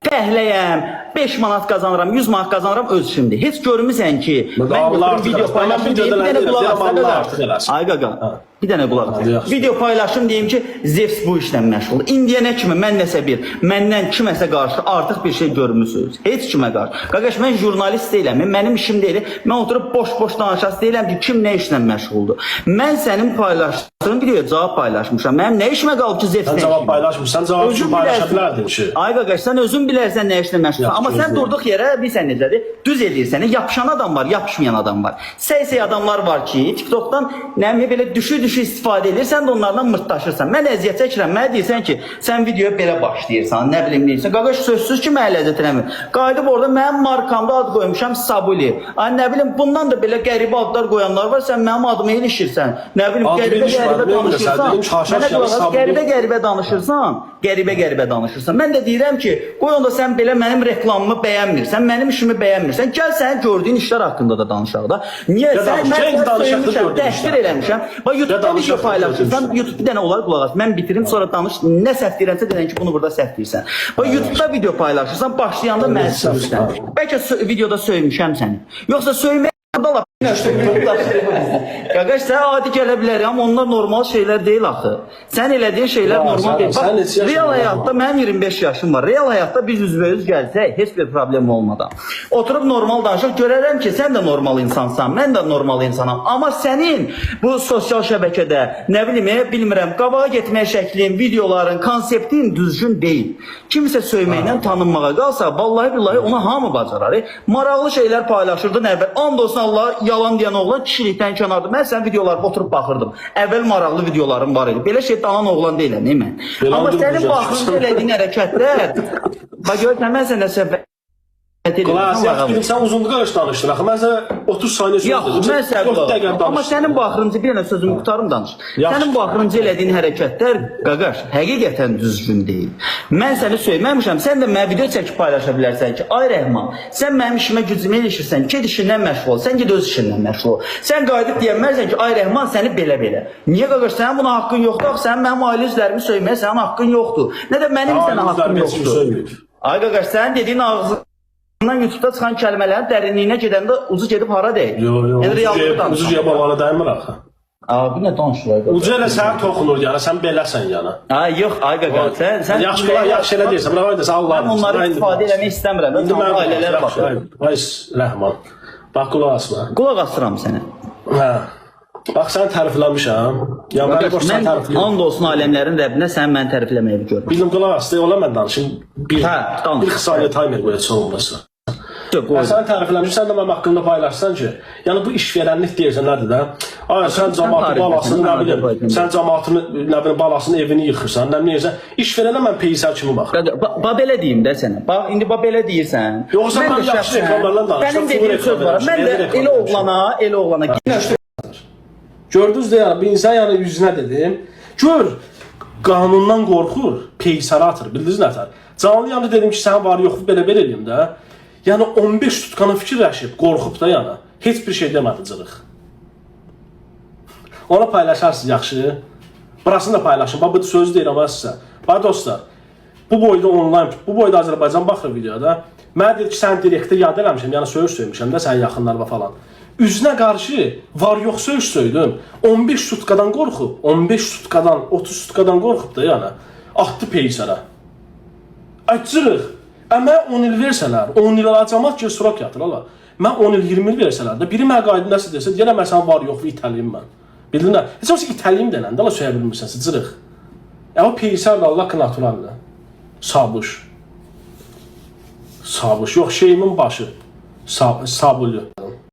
Fəhləyəm, 5 manat qazanıram, 100 manat qazanıram öz işimdir. Heç görmüsən ki, mən video paylaşım deyim, bir dənə qulaq as. Ay qaqa, bir dənə qulaq as. Video paylaşım deyim ki, Zevs bu işlə məşğul. İndiyə nə kimi mən nəsə bir, məndən kiməsə qarşı artıq bir şey görmüsünüz. Heç kimə qarşı. Qaqaş, mən jurnalist deyiləm, mənim işim deyil. Mən oturub boş-boş danışas deyiləm ki, kim nə işlə məşğuldur. Mən sənin paylaşdığın videoya cavab paylaşmışam. Mənim nə işimə qalıb ki, Zevs Sən cavab paylaşmışsan, cavab üçün paylaşa bilərdin ki. Ay qaqaş, sən özün bilərsən nə işlə məşğulsan. Amma sən durduq yerə bilsən necədir? Düz edirsən. Yapışan adam var, yapışmayan adam var. Səy adamlar var ki, TikTokdan nəmi belə düşü-düşü istifadə edir, sən də onlardan mırtdaşırsan. Mən əziyyət çəkirəm. Mənə deyirsən ki, sən videoya belə başlayırsan, nə bilim deyirsən. Qaqaş, sözsüz ki, mənə ləzzət eləmir. Qayıdıb orada mənim markamda ad qoymuşam Sabuli. Ay nə bilim, bundan da belə qəribə adlar qoyanlar var. Sən mənim adımı ilişirsən. Nə bilim, qəribə danışırsan. Qəribə danışırsan. Mən də deyirəm ki, qoy onda sən belə mənim reklamımı bəyənmirsən, mənim işimi bəyənmirsən. Gəl sənin gördüyün işlər haqqında da danışaq da. Niyə sən mən söymüşəm, təşkil eləmişəm. Bax YouTube-da video paylaşırsan, YouTube bir dənə olar qulaq as. Mən bitirim, sonra danış. Nə səhv deyirəmsə deyən ki, bunu burada səhv deyirsən. Bax YouTube-da video paylaşırsan, başlayanda məni söymüşsən. Bəlkə videoda söymüşəm səni. Yoxsa söymək burada Qaqaş, sən adi gələ bilər, amma onlar normal şeylər deyil axı. Sən elədiyin şeylər normal deyil. Bax, real həyatda mənim 25 yaşım var. Real həyatda biz üzbəüz gəlsək, heç bir problem olmadan. Oturub normal danışıq, görərəm ki, sən də normal insansan, mən də normal insanam. Amma sənin bu sosial şəbəkədə, nə bilim, bilmirəm, qabağa getməyə şəklin, videoların, konseptin düzgün deyil. Kimsə söyməklə tanınmağa qalsa, vallahi billahi ona hamı bacarar. Maraqlı şeylər paylaşırdın əvvəl. And olsun Allah, yalan deyən oğlan kişilikdən kənardır. Mən sən videolarına oturub baxırdım. Əvvəl maraqlı videolarım var idi. Belə şey dalan oğlan deyiləm, mən. Amma sənin baxırınca elədiyin hərəkətlər, bax görürsən, mən sənə səfər Qulaq, sən uzunluğa qarşı danışdın. Axı, mən sənə 30 saniyə yox, amma sənin baxırınca, bir dənə sözümü qutarım danış. Sənin baxırınca elədiyin hərəkətlər, qaqaş, həqiqətən düzgün deyil. Mən səni söyməmişəm, sən də mənə video çəkib paylaşa bilərsən ki, ay Rəhman, sən mənim işimə gücümə ilişirsən, ged işindən məşğul ol, sən ged öz işindən məşğul ol. Sən qayıdıb deyəmərsən ki, ay Rəhman, səni belə-belə. Niyə qaqaş, sənin buna haqqın yoxdur, axı, sənin mənim ailə üzlərimi söyməyə sənin haqqın yoxdur. Nə də mənim sənə haqqım yoxdur. Ay qaqaş, sənin dediyin ağzı YouTube'da çıxan kəlmələrin dərinliyinə gedəndə ucu gedib hara deyil. Ucu gedib babana dəymir axı. Bu nə danışırlar? Ucu elə sənə toxunur yana, sən beləsən yana. Yox, ay qaqa, sən yaxşı elə deyirsən, bırak oyda, sağ ol. Mən onları istifadə eləmək istəmirəm. İndi mən ailələr baxır. Vay Rəhman, bax qulaq asma. Qulaq asıram səni. Hə. Bax, səni tərifləmişəm. Mən and olsun aləmlərin Rəbbinə sən məni tərifləməyi görürəm. Bildim, qulaq asdı, ola mən danışım. Bir saniyə timer qoyacaq olmasa. Sən tərifləmişsən, sən də mənim haqqında paylaşsan ki, yəni bu işverənlik deyirsən, nədir də? Ay, sən cəmaatın balasını, nə bilim, sən cəmaatın, nə bilim, balasının evini yıxırsan, nə bilim, işverənə mən peysər kimi baxır. Bax, belə deyim də sənə, bax, indi bax, belə deyirsən. Yoxsa mən yaxşı reklamlarla danışdım. Sənin dediyin söz var, mən də elə oğlana gördünüz də, yəni, bir insan yəni yüzünə dedim, gör, qanundan qorxur, peysərə atır, bildiniz nətər? Canlı yanında dedim ki, sən var, yoxu belə-belə eləyim də. Yəni 15 tutqana fikirləşib, qorxub da yana, heç bir şey demədi cırıq. Ona paylaşarsınız yaxşı. Burasını da paylaşın. Bax, bu sözü deyirəm sizə. Bax, dostlar, bu boyda online, bu boyda Azərbaycan baxır videoda. Mənə deyir ki, sən direktə yad eləmişəm, yəni söyüşmüşəm də sənin yaxınlarına falan. Üzünə qarşı var-yox söyüş söydüm. 15 tutqadan qorxub, 15 tutqadan, 30 tutqadan qorxub da yana, atdı peysərə. Cırıq. Mən 10 il versələr, 10 il alacağımat ki, surak yatır, ala. Mən 10 il, 20 il versələr də, biri mənə qaydı nəsə desə, deyərəm, mən sən var, yox, itəliyim mən. Bildin də? Heç olsa itəliyim denəndə, ala söyə bilmirsənsə, cırıq. O peysərlə, Allah naturallə. Sabuş. Sabuş, yox, şeyimin başı. Sabulü.